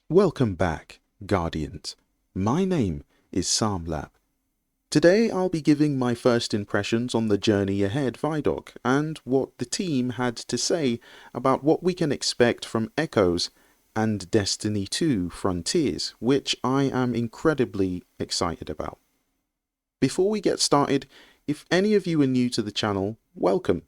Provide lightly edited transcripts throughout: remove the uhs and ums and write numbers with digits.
Welcome back, Guardians. My name is Samlab. Today I'll be giving my first impressions on the journey ahead Vidoc and what the team had to say about what we can expect from Echoes and Destiny 2 Frontiers, which I am incredibly excited about. Before we get started, if any of you are new to the channel, welcome.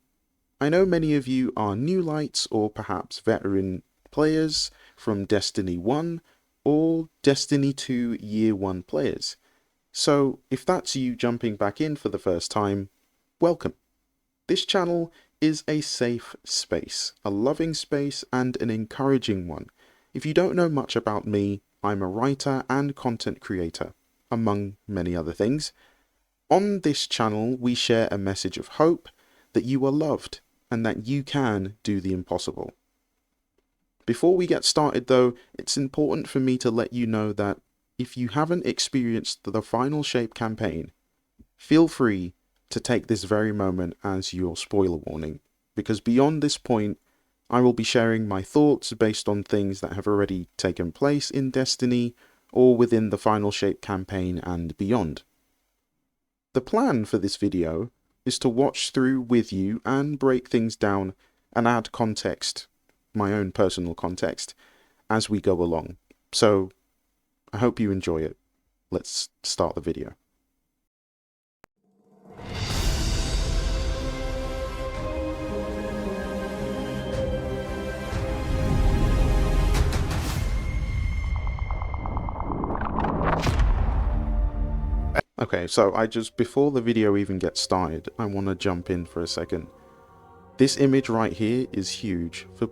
I know many of you are new lights or perhaps veteran players from Destiny 1 or Destiny 2 Year 1 players. So if that's you jumping back in for the first time, welcome. This channel is a safe space, a loving space and an encouraging one. If you don't know much about me, I'm a writer and content creator, among many other things. On this channel we share a message of hope that you are loved and that you can do the impossible. Before we get started though, it's important for me to let you know that if you haven't experienced the Final Shape campaign, feel free to take this very moment as your spoiler warning, because beyond this point, I will be sharing my thoughts based on things that have already taken place in Destiny or within the Final Shape campaign and beyond. The plan for this video is to watch through with you and break things down and add context, my own personal context, as we go along. So I hope you enjoy it. Let's start the video. Okay, so before the video even gets started, I want to jump in for a second. This image right here is huge for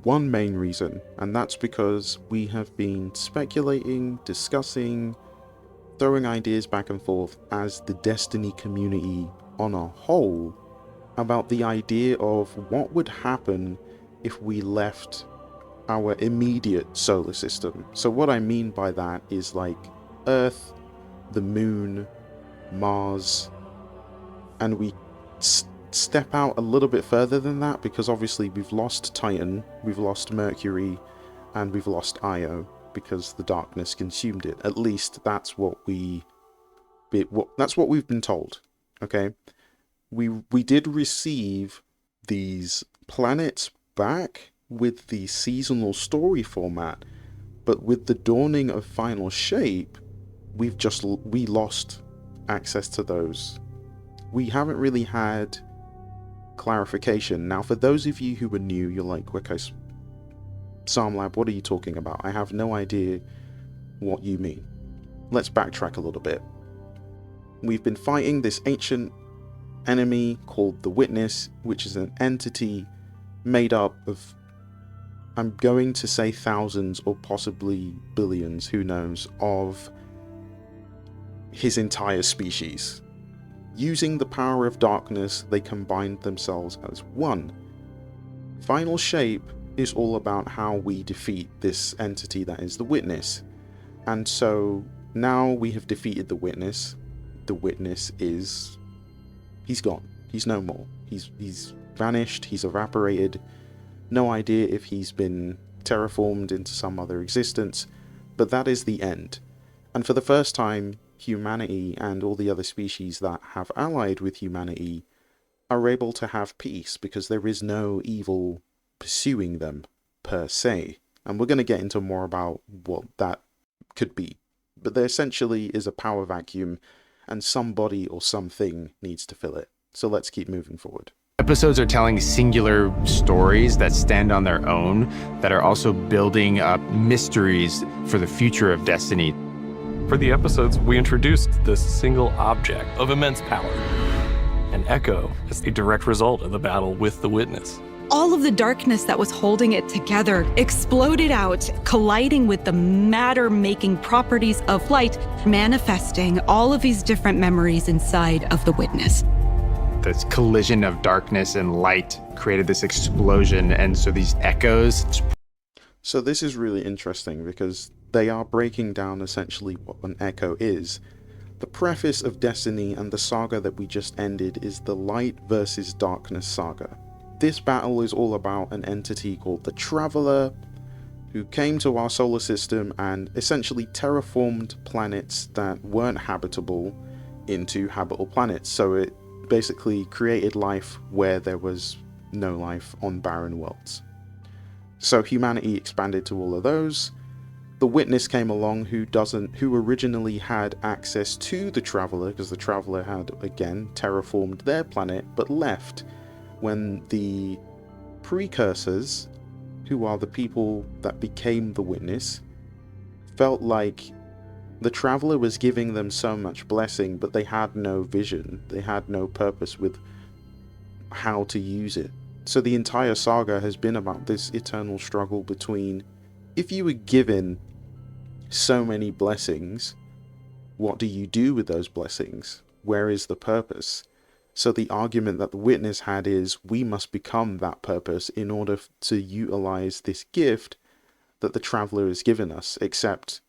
one main reason, and that's because we have been speculating, discussing, throwing ideas back and forth as the Destiny community on a whole about the idea of what would happen if we left our immediate solar system. So what I mean by that is like Earth, the Moon, Mars, and we step out a little bit further than that, because obviously we've lost Titan, we've lost Mercury, and we've lost Io because the darkness consumed it. At least that's what we've been told. Okay, we did receive these planets back with the seasonal story format, but with the dawning of Final Shape, we lost access to those. We haven't really had clarification. Now, for those of you who are new, you're like, okay, Samlab, what are you talking about? I have no idea what you mean. Let's backtrack a little bit. We've been fighting this ancient enemy called the Witness, which is an entity made up of, I'm going to say thousands or possibly billions, who knows, of his entire species. Using the power of darkness, they combined themselves as one. Final Shape is all about how we defeat this entity that is the Witness. And so now we have defeated the Witness. The Witness he's gone. He's no more. He's vanished, he's evaporated. No idea if he's been terraformed into some other existence, but that is the end. And for the first time, humanity and all the other species that have allied with humanity are able to have peace, because there is no evil pursuing them per se. And we're going to get into more about what that could be. But there essentially is a power vacuum, and somebody or something needs to fill it. So let's keep moving forward. Episodes are telling singular stories that stand on their own, that are also building up mysteries for the future of Destiny. For the episodes, we introduced this single object of immense power. An echo is a direct result of the battle with the Witness. All of the darkness that was holding it together exploded out, colliding with the matter-making properties of light, manifesting all of these different memories inside of the Witness. This collision of darkness and light created this explosion, and so these echoes. So this is really interesting, because they are breaking down essentially what an echo is. The preface of Destiny and the saga that we just ended is the light versus darkness saga. This battle is all about an entity called the Traveler, who came to our solar system and essentially terraformed planets that weren't habitable into habitable planets. So it basically created life where there was no life on barren worlds. So humanity expanded to all of those. The Witness came along, who originally had access to the Traveler, because the Traveler had again terraformed their planet but left when the Precursors, who are the people that became the Witness, felt like the Traveler was giving them so much blessing, but they had no vision, they had no purpose with how to use it. So the entire saga has been about this eternal struggle between, if you were given so many blessings, what do you do with those blessings? Where is the purpose? So the argument that the Witness had is, we must become that purpose in order to utilize this gift that the Traveler has given us, except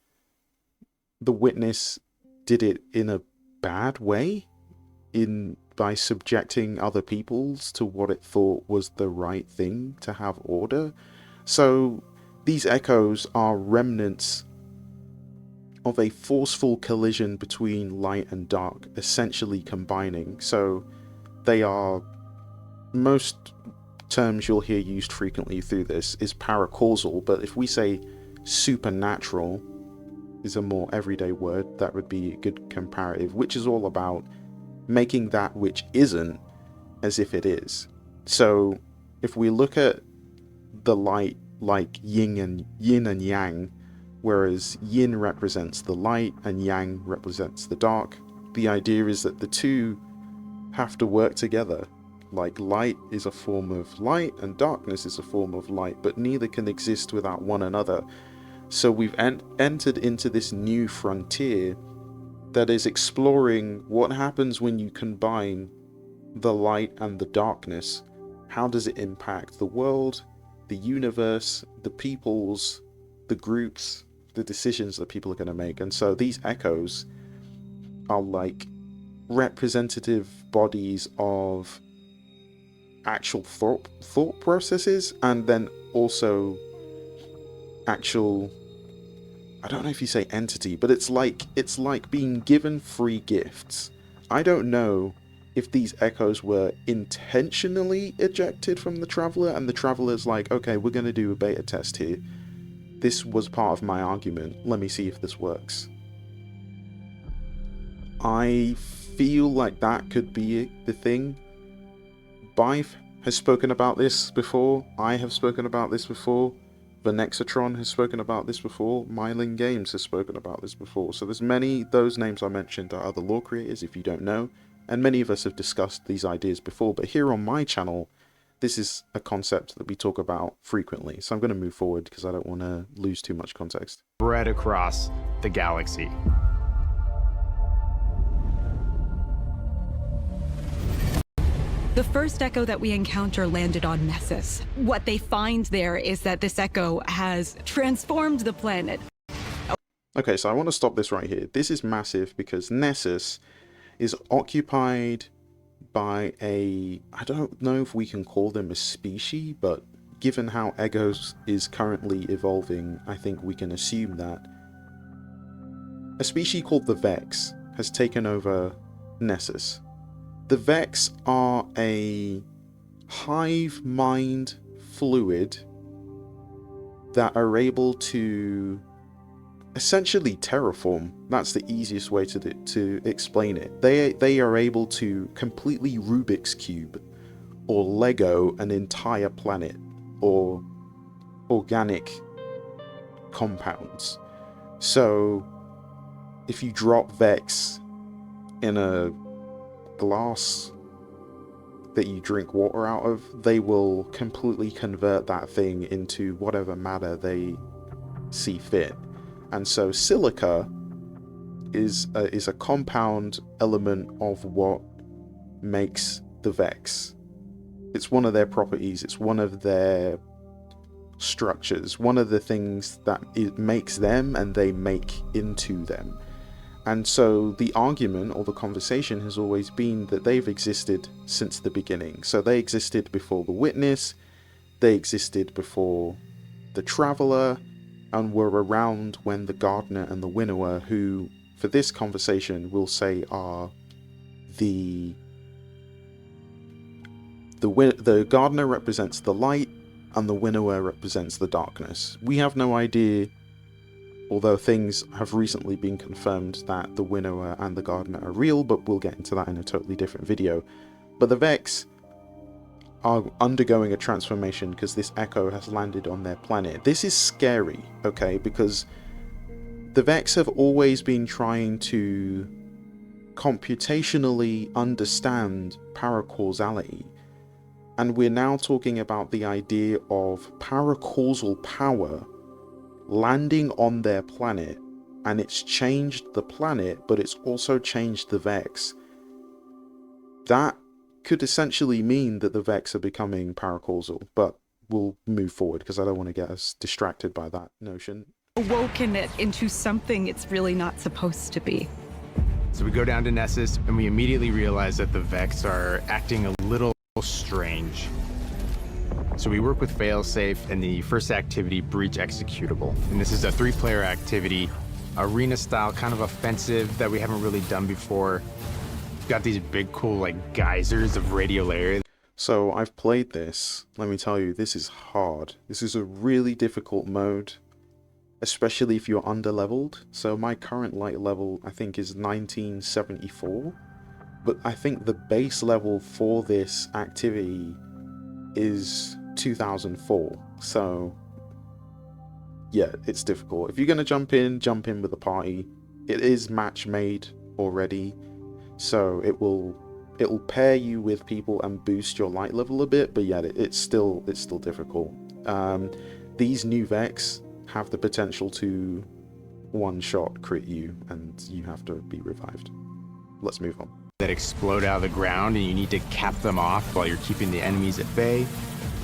the Witness did it in a bad way, by subjecting other peoples to what it thought was the right thing to have order. So these echoes are remnants of a forceful collision between light and dark, essentially combining. So they are, most terms you'll hear used frequently through this is paracausal, but if we say supernatural is a more everyday word, that would be a good comparative, which is all about making that which isn't as if it is. So if we look at the light like yin and yang, whereas yin represents the light and yang represents the dark, the idea is that the two have to work together. Like light is a form of light and darkness is a form of light, but neither can exist without one another. So we've entered into this new frontier that is exploring what happens when you combine the light and the darkness. How does it impact the world, the universe, the peoples, the groups, the decisions that people are going to make? And so these echoes are like representative bodies of actual thought processes, and then also actual, I don't know if you say entity, but it's like being given free gifts. I don't know if these echoes were intentionally ejected from the Traveler, and the Traveler's like, okay, we're going to do a beta test here. This was part of my argument. Let me see if this works. I feel like that could be the thing. Bife has spoken about this before. I have spoken about this before. Venexatron has spoken about this before. Myling Games has spoken about this before. So there's many, those names I mentioned are other lore creators, if you don't know. And many of us have discussed these ideas before. But here on my channel, this is a concept that we talk about frequently. So I'm going to move forward because I don't want to lose too much context. Spread across the galaxy. The first echo that we encounter landed on Nessus. What they find there is that this echo has transformed the planet. Okay, so I want to stop this right here. This is massive because Nessus is occupied by a, I don't know if we can call them a species, but given how Egos is currently evolving, I think we can assume that. A species called the Vex has taken over Nessus. The Vex are a hive mind fluid that are able to essentially terraform. That's the easiest way to explain it. They are able to completely Rubik's Cube or Lego an entire planet or organic compounds. So if you drop Vex in a glass that you drink water out of, they will completely convert that thing into whatever matter they see fit. And so silica is a compound element of what makes the Vex. It's one of their properties, it's one of their structures, one of the things that it makes them and they make into them. And so the argument or the conversation has always been that they've existed since the beginning. So they existed before the Witness, they existed before the Traveler, and were around when the Gardener and the Winnower, who for this conversation we'll say are the Gardener represents the light and the Winnower represents the darkness. We have no idea, although things have recently been confirmed that the Winnower and the Gardener are real, but we'll get into that in a totally different video. But the Vex are undergoing a transformation because this Echo has landed on their planet. This is scary, okay, because the Vex have always been trying to computationally understand paracausality, and we're now talking about the idea of paracausal power landing on their planet, and it's changed the planet, but it's also changed the Vex. That could essentially mean that the Vex are becoming paracausal, but we'll move forward because I don't want to get us distracted by that notion. Awoken it into something it's really not supposed to be. So we go down to Nessus, and we immediately realize that the Vex are acting a little strange. So we work with Failsafe and the first activity, Breach Executable. And this is a 3-player activity, arena style, kind of offensive that we haven't really done before. We've got these big cool like geysers of radiolaria. So I've played this. Let me tell you, this is hard. This is a really difficult mode, especially if you're underleveled. So my current light level, I think, is 1974. But I think the base level for this activity is 2004. So yeah, it's difficult. If you're going to jump in with a party. It is match made already, so it'll pair you with people and boost your light level a bit, but yeah, it's still difficult. These new Vex have the potential to one-shot crit you, and you have to be revived. Let's move on. That explode out of the ground, and you need to cap them off while you're keeping the enemies at bay.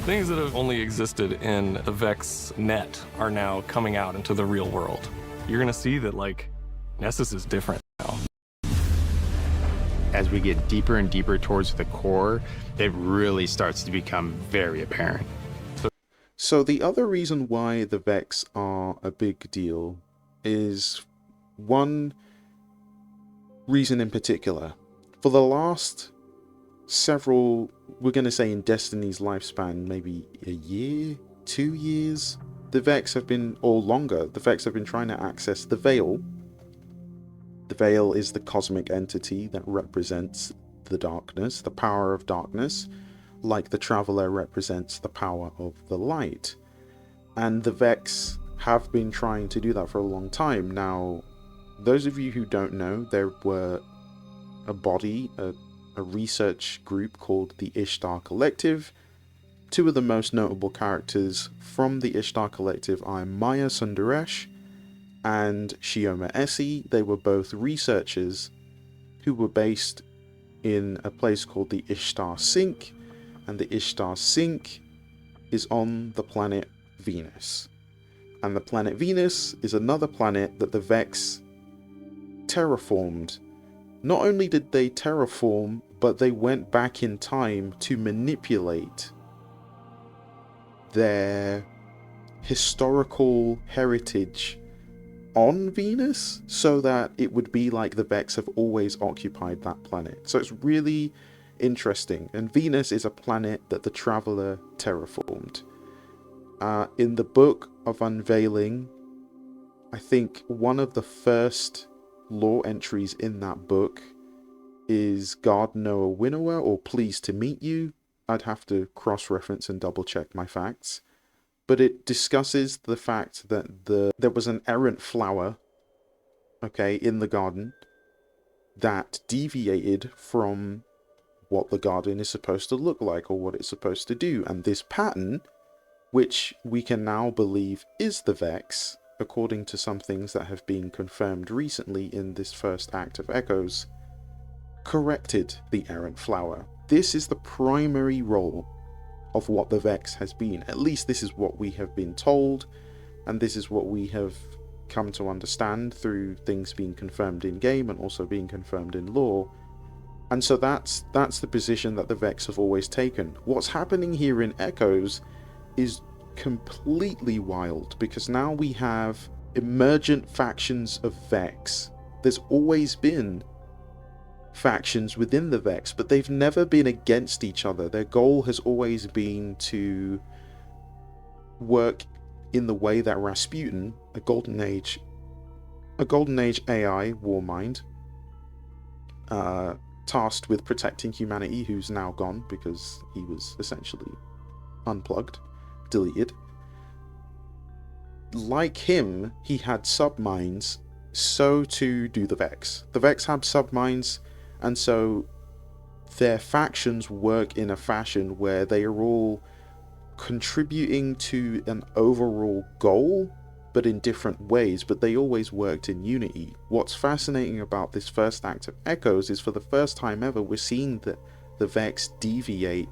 Things that have only existed in the Vex net are now coming out into the real world. You're gonna see that, like, Nessus is different now. As we get deeper and deeper towards the core, it really starts to become very apparent. So the other reason why the Vex are a big deal is one reason in particular. For the last several, we're going to say in Destiny's lifespan, maybe a year, 2 years, the Vex have been, or longer, the Vex have been trying to access the Veil. The Veil is the cosmic entity that represents the darkness, the power of darkness, like the Traveler represents the power of the light. And the Vex have been trying to do that for a long time. Now, those of you who don't know, there were a body, a research group called the Ishtar Collective. Two of the most notable characters from the Ishtar Collective are Maya Sundaresh and Shioma Essie. They were both researchers who were based in a place called the Ishtar Sink, and the Ishtar Sink is on the planet Venus. And the planet Venus is another planet that the Vex terraformed. Not only did they terraform, but they went back in time to manipulate their historical heritage on Venus so that it would be like the Vex have always occupied that planet. So it's really interesting. And Venus is a planet that the Traveler terraformed. In the Book of Unveiling, I think one of the first lore entries in that book is Gardener Winnower, or Pleased to Meet You. I'd have to cross-reference and double-check my facts. But it discusses the fact that there was an errant flower, okay, in the garden that deviated from what the garden is supposed to look like or what it's supposed to do. And this pattern, which we can now believe is the Vex, according to some things that have been confirmed recently in this first act of Echoes, corrected the errant flower. This is the primary role of what the Vex has been. At least this is what we have been told, and this is what we have come to understand through things being confirmed in game and also being confirmed in lore. And so that's the position that the Vex have always taken. What's happening here in Echoes is completely wild, because now we have emergent factions of Vex. There's always been factions within the Vex, but they've never been against each other. Their goal has always been to work in the way that Rasputin, a Golden Age AI warmind, tasked with protecting humanity, who's now gone because he was essentially unplugged, deleted. Like him, he had subminds, so too do the Vex. The Vex have subminds, and so their factions work in a fashion where they are all contributing to an overall goal, but in different ways, but they always worked in unity. What's fascinating about this first act of Echoes is, for the first time ever, we're seeing the Vex deviate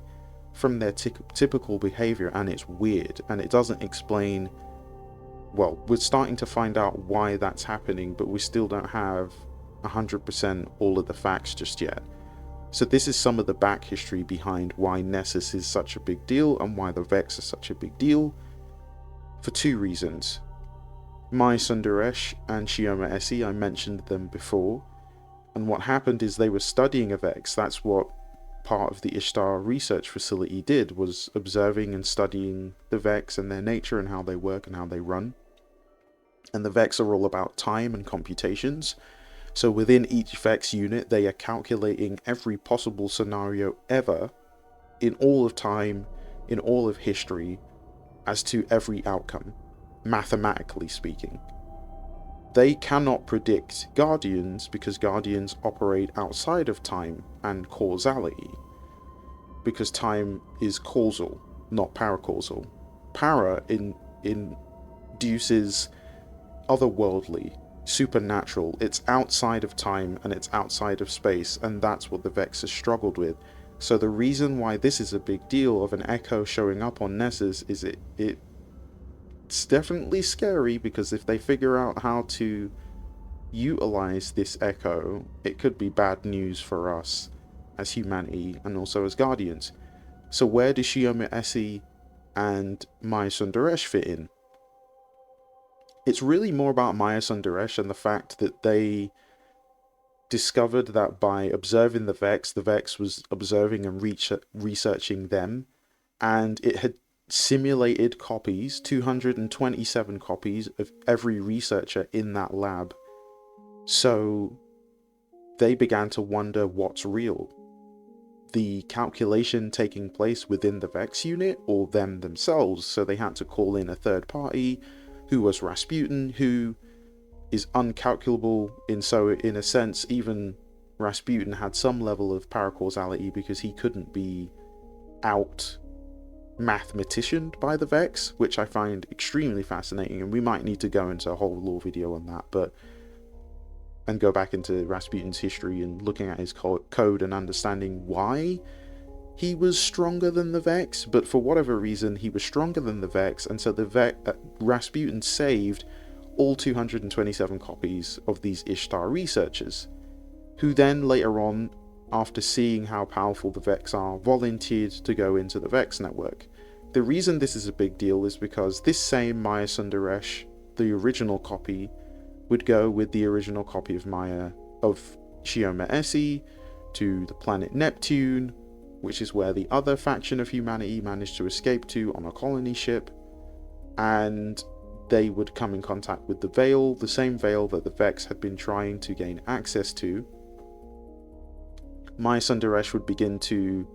from their typical behavior, and it's weird, and it doesn't explain, well, we're starting to find out why that's happening, but we still don't have 100% all of the facts just yet. So this is some of the back history behind why Nessus is such a big deal and why the Vex are such a big deal, for two reasons. Maya Sundaresh and Shioma Esi, I mentioned them before, and what happened is they were studying a Vex. That's what part of the Ishtar research facility did, was observing and studying the Vex and their nature and how they work and how they run. And the Vex are all about time and computations. So within each Vex unit, they are calculating every possible scenario ever, in all of time, in all of history, as to every outcome, mathematically speaking. They cannot predict Guardians, because Guardians operate outside of time and causality, because time is causal, not paracausal. Para induces otherworldly, supernatural. It's outside of time and it's outside of space, and that's what the Vex has struggled with. So the reason why this is a big deal of an Echo showing up on Nessus is it's definitely scary, because if they figure out how to utilize this Echo, it could be bad news for us as humanity and also as Guardians. So where do Shioma Esi and Maya Sundaresh fit in? It's really more about Maya Sundaresh and the fact that they discovered that by observing the Vex was observing and researching them, and it had simulated copies, 227 copies of every researcher in that lab. So they began to wonder what's real. The calculation taking place within the Vex unit or them themselves, so they had to call in a third party, who was Rasputin, who is uncalculable. In a sense, even Rasputin had some level of paracausality, because he couldn't be out mathematicianed by the Vex, which I find extremely fascinating, and we might need to go into a whole lore video on that, and go back into Rasputin's history and looking at his code and understanding why he was stronger than the Vex. But for whatever reason, he was stronger than the Vex, and so Rasputin saved all 227 copies of these Ishtar researchers, who then later on, after seeing how powerful the Vex are, volunteered to go into the Vex network. The reason this is a big deal is because this same Maya Sundaresh, the original copy, would go with the original copy of Shioma Esi to the planet Neptune, which is where the other faction of humanity managed to escape to on a colony ship, and they would come in contact with the Veil, the same Veil that the Vex had been trying to gain access to. Maya Sundaresh would begin to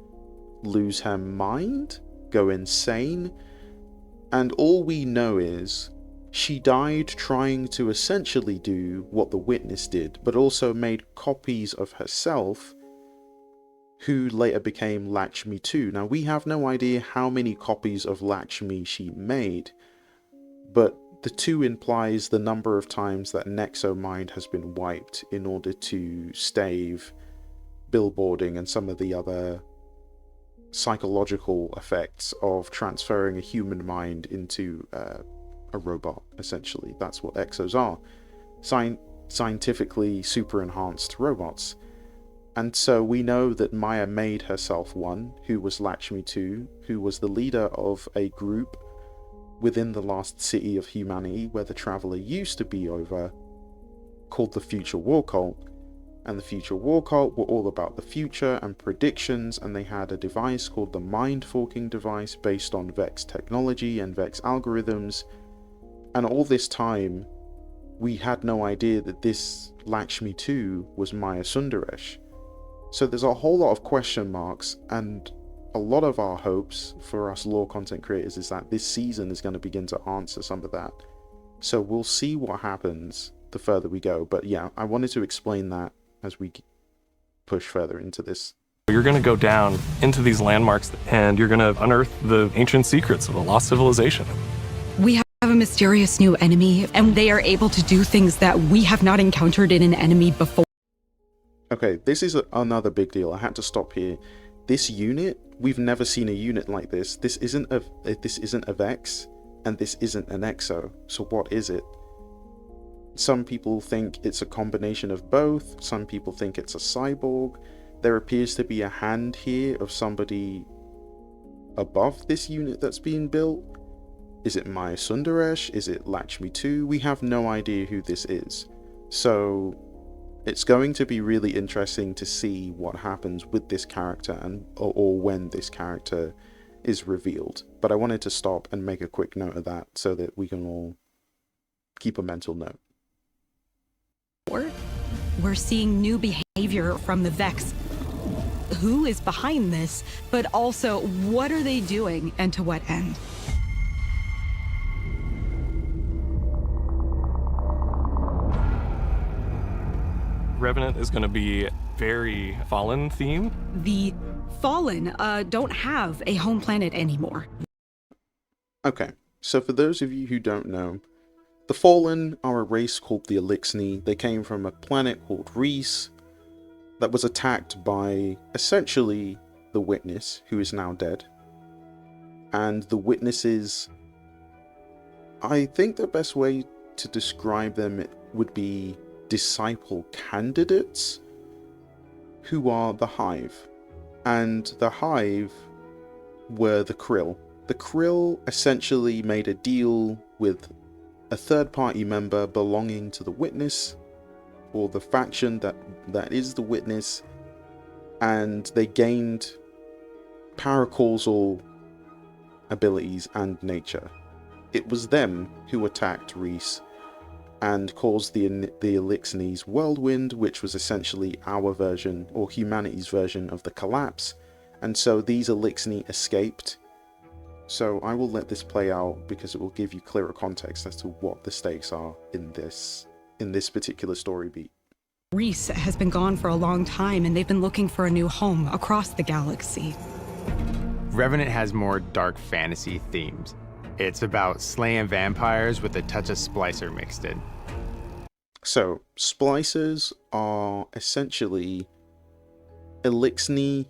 lose her mind, go insane, and all we know is she died trying to essentially do what the Witness did, but also made copies of herself, who later became Lakshmi too. Now, we have no idea how many copies of Lakshmi she made, but the 2 implies the number of times that Nexomind has been wiped in order to stave billboarding and some of the other psychological effects of transferring a human mind into a robot, essentially. That's what Exos are. Scientifically super enhanced robots. And so we know that Maya made herself one, who was Lakshmi 2, who was the leader of a group within the lost city of humanity where the Traveler used to be over, called the Future War Cult. And the Future War Cult were all about the future and predictions, and they had a device called the Mind Forking device based on Vex technology and Vex algorithms. And all this time, we had no idea that this Lakshmi 2 was Maya Sundaresh. So there's a whole lot of question marks, and a lot of our hopes for us lore content creators is that this season is going to begin to answer some of that. So we'll see what happens the further we go. But yeah, I wanted to explain that as we push further into this. You're going to go down into these landmarks and you're going to unearth the ancient secrets of a lost civilization. We have a mysterious new enemy, and they are able to do things that we have not encountered in an enemy before. Okay, this is another big deal. I had to stop here. This unit, we've never seen a unit like this. This isn't a Vex, and this isn't an Exo. So what is it? Some people think it's a combination of both. Some people think it's a cyborg. There appears to be a hand here of somebody above this unit that's being built. Is it Maya Sundaresh? Is it Lakshmi 2? We have no idea who this is. So it's going to be really interesting to see what happens with this character or when this character is revealed. But I wanted to stop and make a quick note of that so that we can all keep a mental note. We're seeing new behavior from the Vex. Who is behind this, but also what are they doing and to what end? Revenant is going to be very Fallen themed. The Fallen don't have a home planet anymore. Okay, so for those of you who don't know, the Fallen are a race called the Elixni. They came from a planet called Reese that was attacked by essentially the Witness, who is now dead. And the Witnesses, I think the best way to describe them would be disciple candidates, who are the Hive. And the Hive were the Krill. The Krill essentially made a deal with a third-party member belonging to the Witness, or the faction that is the Witness, and they gained paracausal abilities and nature. It was them who attacked Reese and caused the Elixni's whirlwind, which was essentially our version, or humanity's version, of the collapse. And so these Elixni escaped. So I will let this play out because it will give you clearer context as to what the stakes are in this particular story beat. Reese has been gone for a long time, and they've been looking for a new home across the galaxy. Revenant has more dark fantasy themes. It's about slaying vampires with a touch of Splicer mixed in. So, Splicers are essentially Elixni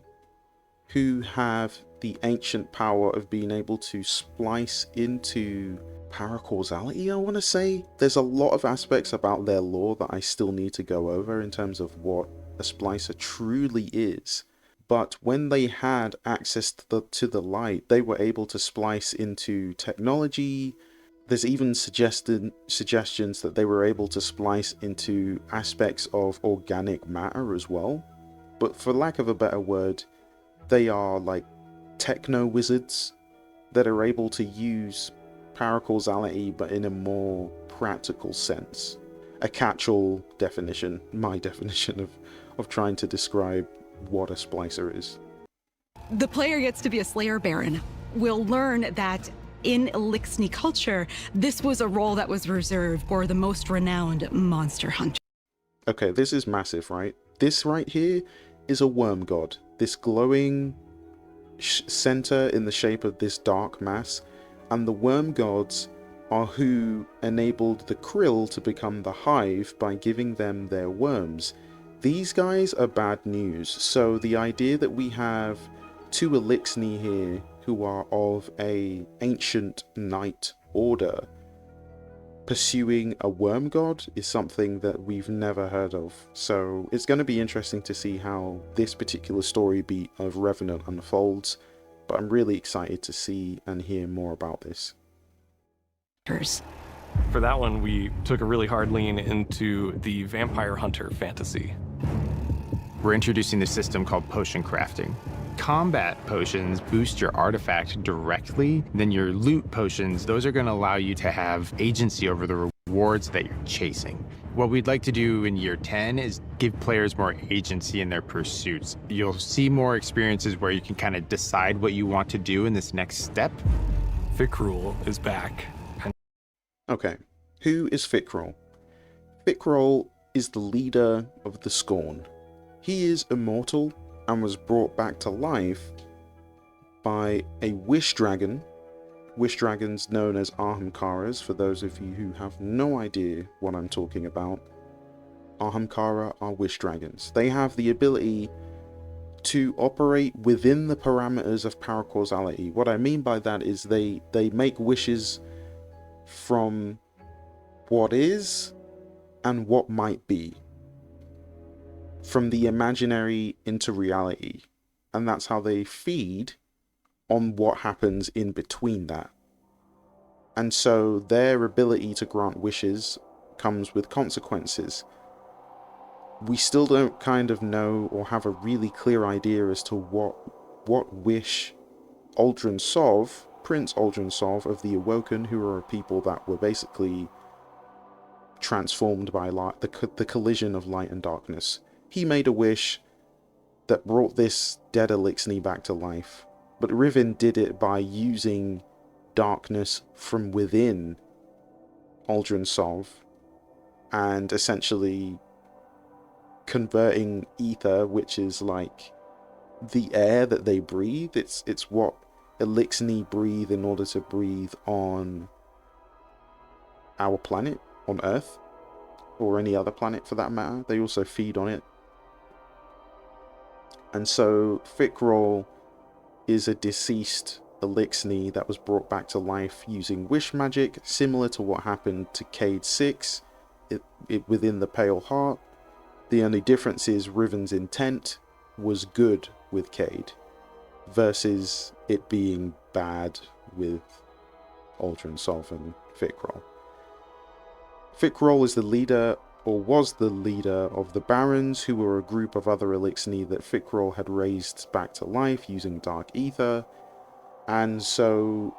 who have the ancient power of being able to splice into paracausality, I want to say. There's a lot of aspects about their lore that I still need to go over in terms of what a splicer truly is. But when they had access to the light, they were able to splice into technology. There's even suggestions that they were able to splice into aspects of organic matter as well. But for lack of a better word, they are like techno wizards that are able to use paracausality, but in a more practical sense. A catch-all definition, my definition of trying to describe what a splicer is. The player gets to be a Slayer Baron. We'll learn that in Elixni culture, this was a role that was reserved for the most renowned monster hunter. Okay, this is massive, right? This right here is a worm god. This glowing center in the shape of this dark mass. And the worm gods are who enabled the Krill to become the Hive by giving them their worms. These guys are bad news. So the idea that we have two Elixni here who are of a ancient knight order pursuing a worm god is something that we've never heard of. So it's going to be interesting to see how this particular story beat of Revenant unfolds, but I'm really excited to see and hear more about this. characters. For that one, we took a really hard lean into the vampire hunter fantasy. We're introducing this system called potion crafting. Combat potions boost your artifact directly, then your loot potions, those are going to allow you to have agency over the rewards that you're chasing. What we'd like to do in year 10 is give players more agency in their pursuits. You'll see more experiences where you can kind of decide what you want to do in this next step. Fickrul is back. Okay, who is Fickrul? Fickrul is the leader of the Scorn. He is immortal and was brought back to life by a wish dragon. Wish dragons known as Ahamkaras, for those of you who have no idea what I'm talking about. Ahamkara are wish dragons. They have the ability to operate within the parameters of paracausality. What I mean by that is they make wishes from what is and what might be, from the imaginary into reality, and that's how they feed on what happens in between that. And so their ability to grant wishes comes with consequences. We still don't kind of know or have a really clear idea as to what wish Aldrin Sov, Prince Aldrin Sov of the Awoken, who are a people that were basically transformed by light, the collision of light and darkness. He made a wish that brought this dead Elixni back to life, but Riven did it by using darkness from within Aldrin Sov and essentially converting ether, which is like the air that they breathe. It's what Elixni breathe in order to breathe on our planet, on Earth, or any other planet for that matter. They also feed on it. And so Fickrul is a deceased Elixni that was brought back to life using wish magic, similar to what happened to Cade 6 within the Pale Heart. The only difference is Riven's intent was good with Cade versus it being bad with Aldrin Sov and Fickrul. Fickrul is the leader, or was the leader, of the Barons, who were a group of other Elixni that Fickrul had raised back to life using Dark Ether. And so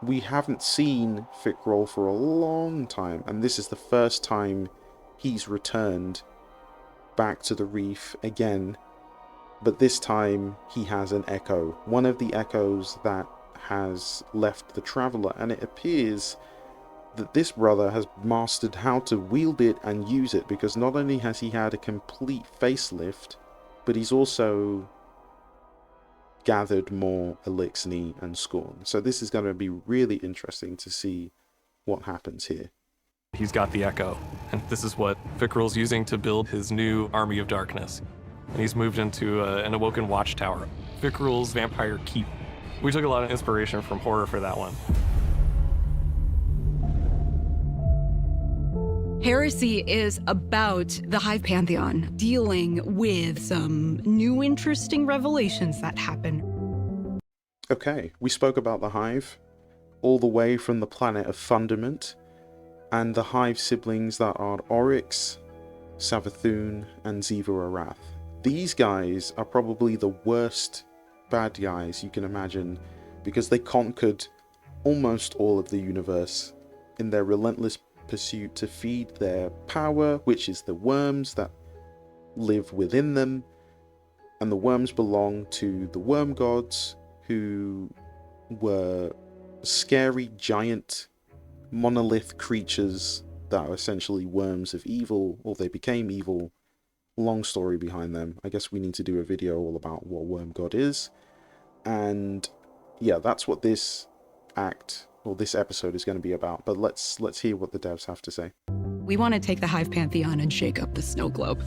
we haven't seen Fickrul for a long time, and this is the first time he's returned back to the Reef again. But this time he has an echo, one of the echoes that has left the Traveler, and it appears that this brother has mastered how to wield it and use it, because not only has he had a complete facelift, but he's also gathered more Elixni and Scorn. So this is going to be really interesting to see what happens here. He's got the Echo, and this is what Fickrul's using to build his new Army of Darkness. And he's moved into an Awoken Watchtower, Fickrul's Vampire Keep. We took a lot of inspiration from horror for that one. Heresy is about the Hive Pantheon dealing with some new interesting revelations that happen. Okay, we spoke about the Hive, all the way from the planet of Fundament, and the Hive siblings that are Oryx, Savathun, and Ziva Arath. These guys are probably the worst bad guys you can imagine, because they conquered almost all of the universe in their relentless pursuit to feed their power, which is the worms that live within them. And the worms belong to the worm gods, who were scary giant monolith creatures that are essentially worms of evil, or they became evil. Long story behind them. I guess we need to do a video all about what worm god is. And yeah, that's what this act, or this episode, is going to be about. But let's hear what the devs have to say. We want to take the Hive Pantheon and shake up the snow globe.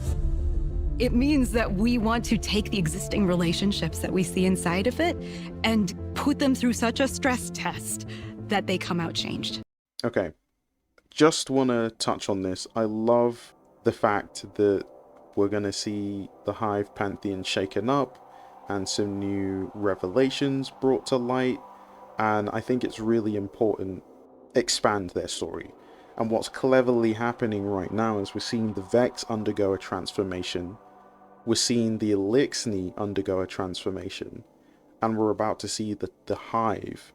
It means that we want to take the existing relationships that we see inside of it and put them through such a stress test that they come out changed. Okay, just want to touch on this. I love the fact that we're going to see the Hive Pantheon shaken up and some new revelations brought to light. And I think it's really important expand their story. And what's cleverly happening right now is we're seeing the Vex undergo a transformation, we're seeing the Elixni undergo a transformation, and we're about to see the Hive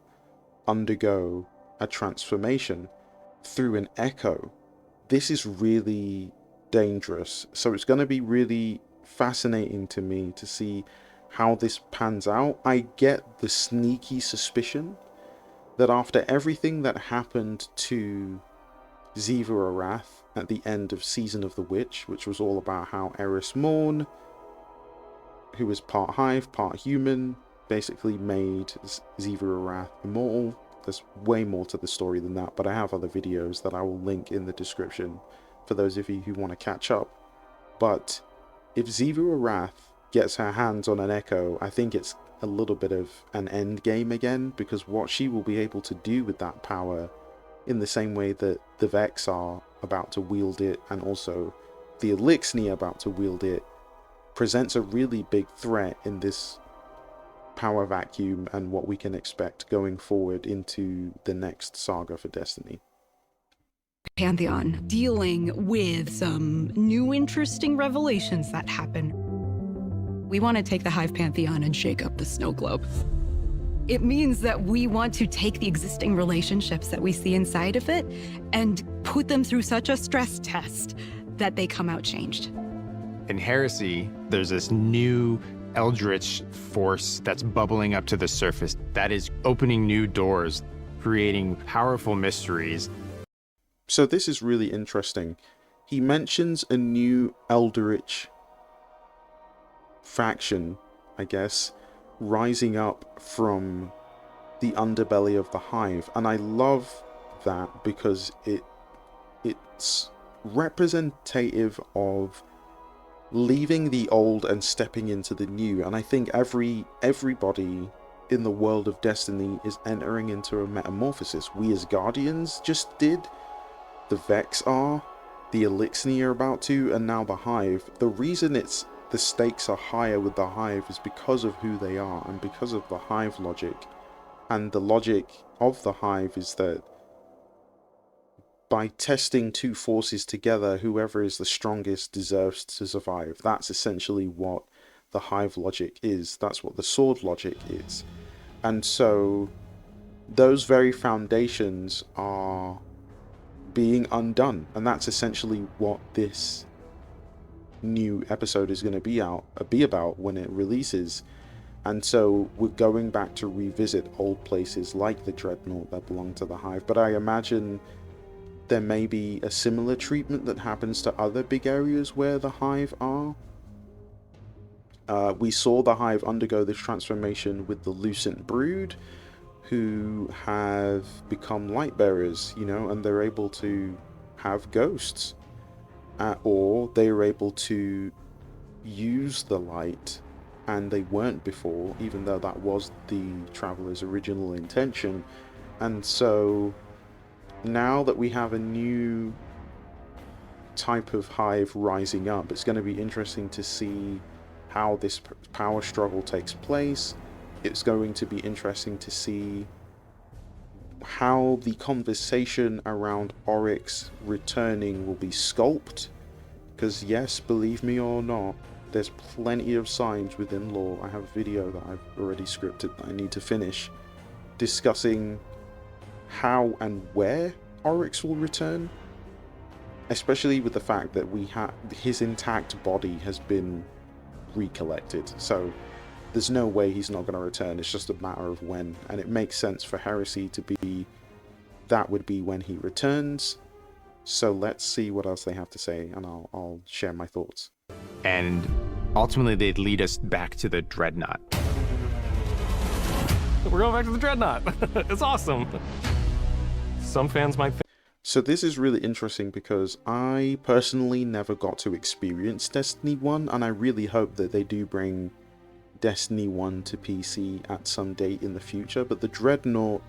undergo a transformation through an echo. This is really dangerous, so it's going to be really fascinating to me to see how this pans out. I get the sneaky suspicion that after everything that happened to Ziva Arath at the end of Season of the Witch, which was all about how Eris Morn, who was part Hive, part human, basically made Ziva Arath immortal. There's way more to the story than that, but I have other videos that I will link in the description for those of you who want to catch up. But if Ziva Arath gets her hands on an Echo, I think it's a little bit of an end game again, because what she will be able to do with that power, in the same way that the Vex are about to wield it, and also the Elixni are about to wield it, presents a really big threat in this power vacuum and what we can expect going forward into the next saga for Destiny. Pantheon, dealing with some new interesting revelations that happen. We want to take the Hive Pantheon and shake up the snow globe. It means that we want to take the existing relationships that we see inside of it and put them through such a stress test that they come out changed. In Heresy, there's this new eldritch force that's bubbling up to the surface that is opening new doors, creating powerful mysteries. So this is really interesting. He mentions a new eldritch faction, I guess, rising up from the underbelly of the Hive, and I love that because it's representative of leaving the old and stepping into the new. And I think everybody in the world of Destiny is entering into a metamorphosis. We as Guardians just did, the Vex are, the Elixni are about to, and now the Hive. The reason the stakes are higher with the Hive is because of who they are and because of the Hive logic. And the logic of the Hive is that by testing two forces together, whoever is the strongest deserves to survive. That's essentially what the Hive logic is. That's what the sword logic is. And so those very foundations are being undone, and that's essentially what this new episode is going to be about when it releases. And so we're going back to revisit old places like the Dreadnought that belong to the Hive, but I imagine there may be a similar treatment that happens to other big areas where the Hive are. We saw the Hive undergo this transformation with the Lucent Brood, who have become light bearers, you know, and they're able to have ghosts, or they're able to use the light, and they weren't before, even though that was the Traveler's original intention. And so now that we have a new type of Hive rising up, it's going to be interesting to see how this power struggle takes place. It's going to be interesting to see how the conversation around Oryx returning will be sculpted, because yes, believe me or not, there's plenty of signs within lore. I have a video that I've already scripted that I need to finish, discussing how and where Oryx will return, especially with the fact that his intact body has been recollected, so there's no way he's not going to return. It's just a matter of when, and it makes sense for Heresy to be that would be when he returns. So let's see what else they have to say, and I'll share my thoughts. And ultimately they'd lead us back to the Dreadnought. We're going back to the Dreadnought. It's awesome. Some fans might think. So this is really interesting because I personally never got to experience Destiny 1, and I really hope that they do bring Destiny 1 to PC at some date in the future. But the Dreadnought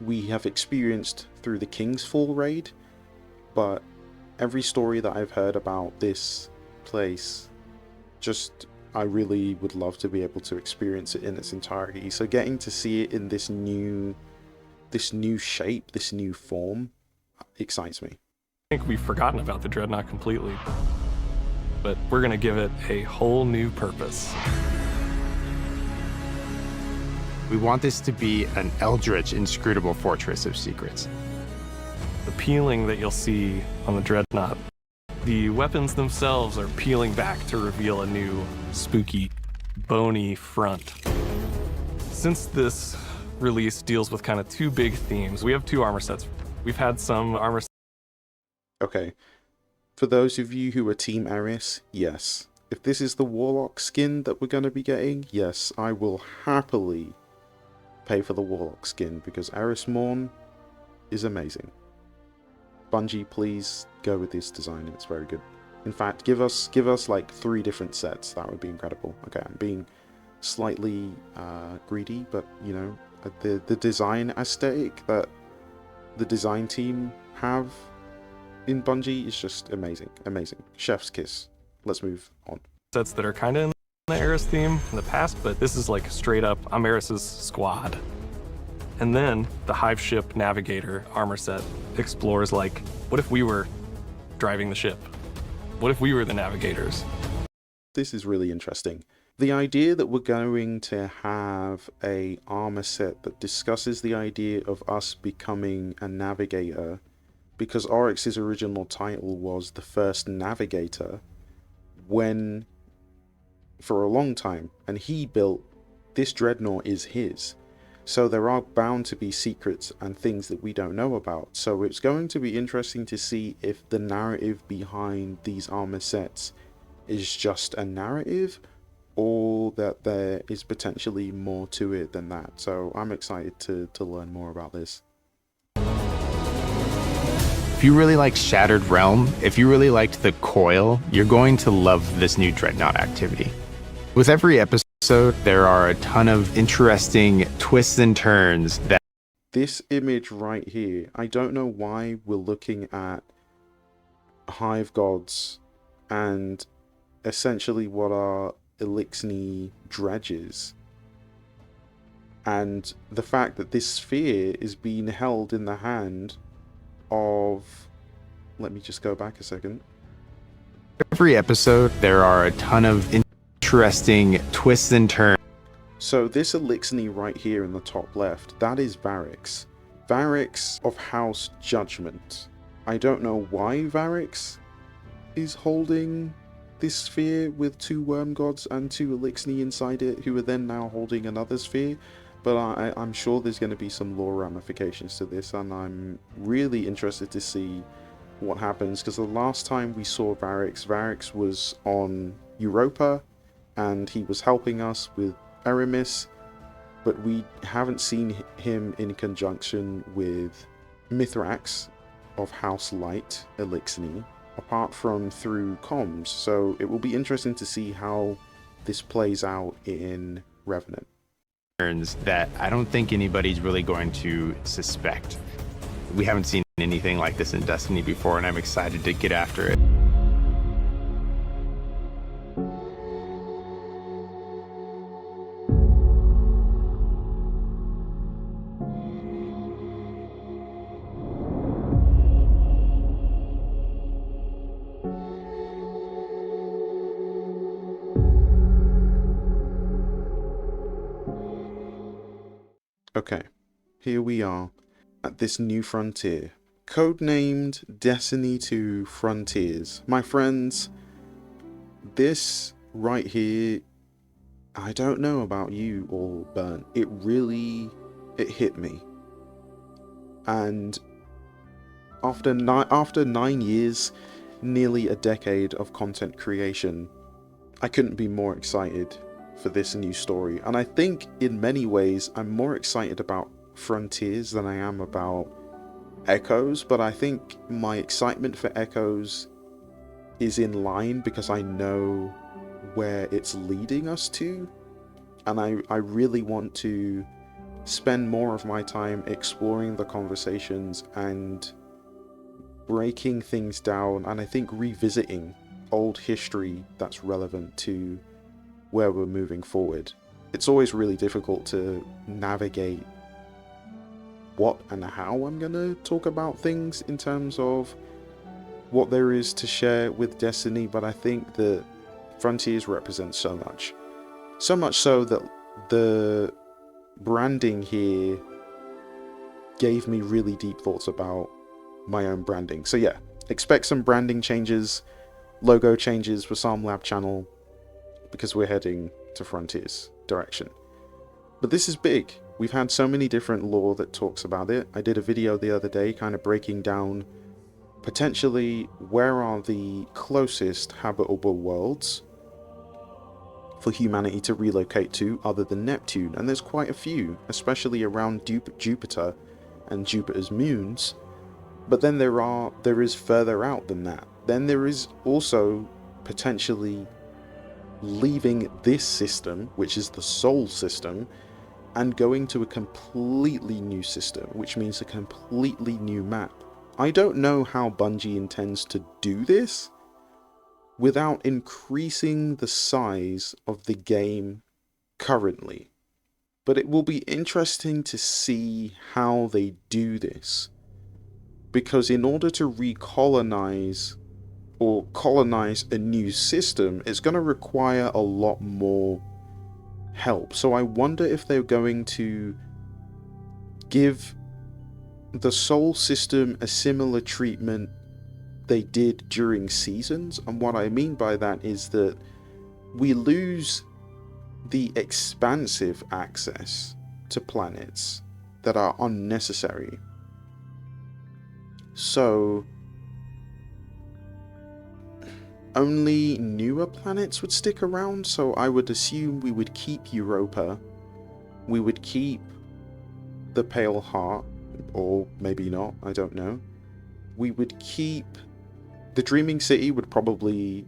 we have experienced through the King's Fall raid, but every story that I've heard about this place, I really would love to be able to experience it in its entirety. So getting to see it in this new this new shape, this new form, excites me. I think we've forgotten about the Dreadnought completely, but we're going to give it a whole new purpose. We want this to be an eldritch, inscrutable fortress of secrets. The peeling that you'll see on the Dreadnought, the weapons themselves are peeling back to reveal a new, spooky, bony front. Since this release deals with kind of two big themes, we have two armor sets. We've had some armor sets. Okay, for those of you who are Team Eris, yes. If this is the Warlock skin that we're going to be getting, yes, I will happily pay for the Warlock skin, because Eris Morn is amazing. Bungie, please go with this design, it's very good. In fact, give us like 3 different sets, that would be incredible. Okay, I'm being slightly greedy, but you know, the design aesthetic that the design team have in Bungie is just amazing, amazing. Chef's kiss. Let's move on. Sets that are kind of in the Eris theme in the past, but this is like straight up, I'm Eris's squad. And then the Hive Ship Navigator armor set explores like, what if we were driving the ship? What if we were the navigators? This is really interesting. The idea that we're going to have a armor set that discusses the idea of us becoming a navigator, because Oryx's original title was the first navigator, when for a long time, and he built this dreadnought is his. So there are bound to be secrets and things that we don't know about. So it's going to be interesting to see if the narrative behind these armor sets is just a narrative, or that there is potentially more to it than that. So I'm excited to learn more about this. If you really liked Shattered Realm, if you really liked the Coil, you're going to love this new Dreadnought activity. With every episode, there are a ton of interesting twists and turns that... This image right here, I don't know why we're looking at Hive Gods and essentially what are Elixni dredges. And the fact that this sphere is being held in the hand of... Let me just go back a second. Every episode, there are a ton of interesting twists and turns. So this Elixni right here in the top left, that is Varix. Varix of House Judgment. I don't know why Varix is holding this sphere with 2 worm gods and 2 Elixni inside it, who are then now holding another sphere. But I'm sure there's going to be some lore ramifications to this, and I'm really interested to see what happens, because the last time we saw Varix was on Europa, and he was helping us with Eramis, but we haven't seen him in conjunction with Mithrax of House Light, Elixni, apart from through comms. So it will be interesting to see how this plays out in Revenant. That I don't think anybody's really going to suspect. We haven't seen anything like this in Destiny before, and I'm excited to get after it. Okay, here we are at this new frontier, codenamed Destiny 2 Frontiers. My friends, this right here, I don't know about you all, but it hit me. And after 9 years, nearly a decade of content creation, I couldn't be more excited for this new story. And I think in many ways I'm more excited about Frontiers than I am about Echoes, but I think my excitement for Echoes is in line because I know where it's leading us to, and I really want to spend more of my time exploring the conversations and breaking things down, and I think revisiting old history that's relevant to where we're moving forward. It's always really difficult to navigate what and how I'm gonna talk about things in terms of what there is to share with Destiny, but I think that Frontiers represents so much. So much so that the branding here gave me really deep thoughts about my own branding. So yeah, expect some branding changes, logo changes for Psalm Lab channel, because we're heading to Frontiers direction. But this is big. We've had so many different lore that talks about it. I did a video the other day kind of breaking down potentially where are the closest habitable worlds for humanity to relocate to other than Neptune, and there's quite a few, especially around Jupiter and Jupiter's moons. But then there is further out than that. Then there is also potentially leaving this system, which is the Sol system, and going to a completely new system, which means a completely new map. I don't know how Bungie intends to do this without increasing the size of the game currently, but it will be interesting to see how they do this, because in order to recolonize or colonize a new system, it's going to require a lot more help. So I wonder if they're going to give the Sol system a similar treatment they did during Seasons. And what I mean by that is that we lose the expansive access to planets that are unnecessary. So only newer planets would stick around, so I would assume we would keep Europa, we would keep the Pale Heart, or maybe not, I don't know. We would keep the Dreaming City, would probably,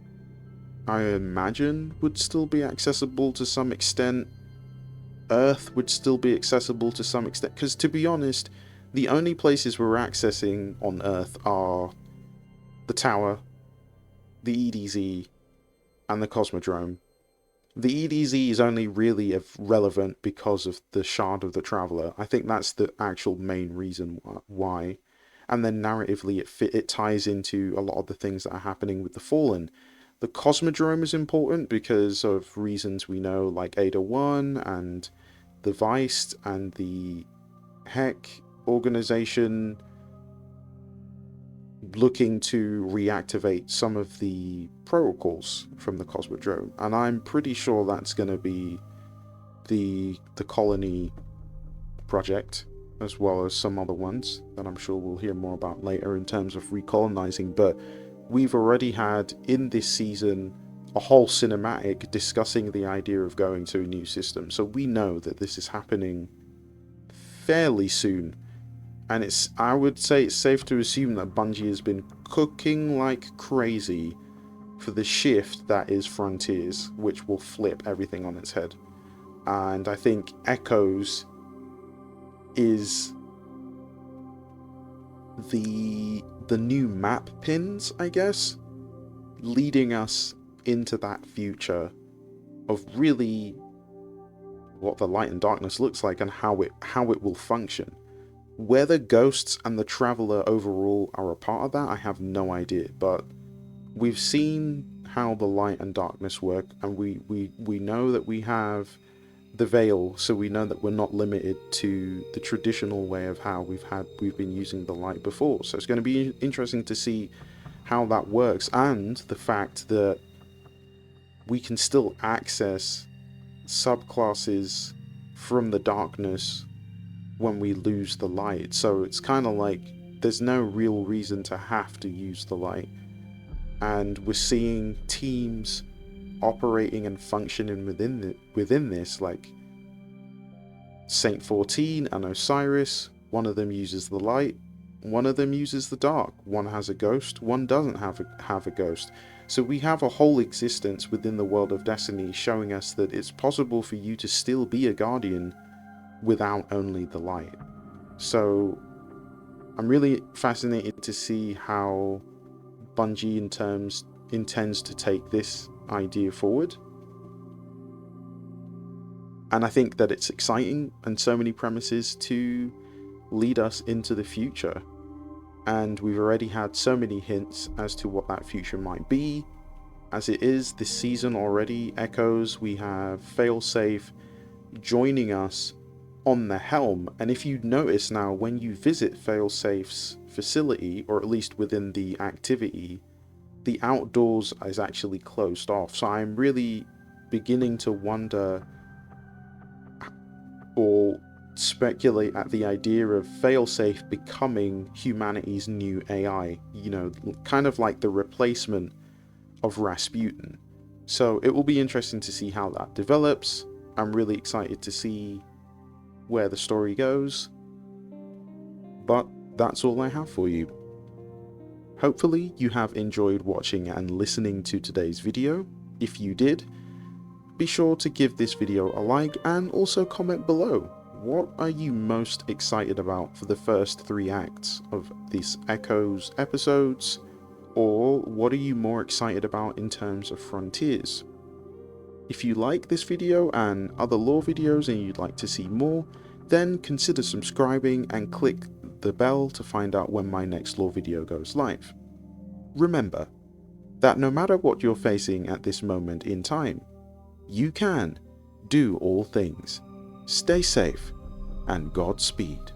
I imagine, would still be accessible to some extent. Earth would still be accessible to some extent, because to be honest, the only places we're accessing on Earth are the Tower, the EDZ, and the Cosmodrome. The EDZ is only really relevant because of the Shard of the Traveler. I think that's the actual main reason why. And then narratively it ties into a lot of the things that are happening with the Fallen. The Cosmodrome is important because of reasons we know, like Ada 1 and the Weist and the Heck organization looking to reactivate some of the protocols from the Cosmodrome, and I'm pretty sure that's going to be the colony project, as well as some other ones that I'm sure we'll hear more about later in terms of recolonizing. But we've already had in this season a whole cinematic discussing the idea of going to a new system, so we know that this is happening fairly soon. And I would say it's safe to assume that Bungie has been cooking like crazy for the shift that is Frontiers, which will flip everything on its head. And I think Echoes is the new map pins, I guess, leading us into that future of really what the light and darkness looks like and how it will function. Whether Ghosts and the Traveler overall are a part of that, I have no idea, but we've seen how the light and darkness work, and we know that we have the Veil, so we know that we're not limited to the traditional way of how we've been using the light before. So it's going to be interesting to see how that works, and the fact that we can still access subclasses from the darkness when we lose the light. So it's kind of like there's no real reason to have to use the light, and we're seeing teams operating and functioning within this, like Saint 14 and Osiris. One of them uses the light, one of them uses the dark, one has a ghost, one doesn't have a ghost. So we have a whole existence within the world of Destiny showing us that it's possible for you to still be a Guardian without only the light. So I'm really fascinated to see how Bungie intends to take this idea forward. And I think that it's exciting and so many premises to lead us into the future. And we've already had so many hints as to what that future might be. As it is, this season already echoes, we have Failsafe joining us on the helm. And if you notice now, when you visit Failsafe's facility, or at least within the activity, the outdoors is actually closed off. So I'm really beginning to wonder or speculate at the idea of Failsafe becoming humanity's new AI, you know, kind of like the replacement of Rasputin. So it will be interesting to see how that develops. I'm really excited to see where the story goes. But that's all I have for you. Hopefully you have enjoyed watching and listening to today's video. If you did, be sure to give this video a like and also comment below. What are you most excited about for the first 3 acts of this Echoes episodes? Or what are you more excited about in terms of Frontiers? If you like this video and other lore videos and you'd like to see more, then consider subscribing and click the bell to find out when my next lore video goes live. Remember that no matter what you're facing at this moment in time, you can do all things. Stay safe and Godspeed.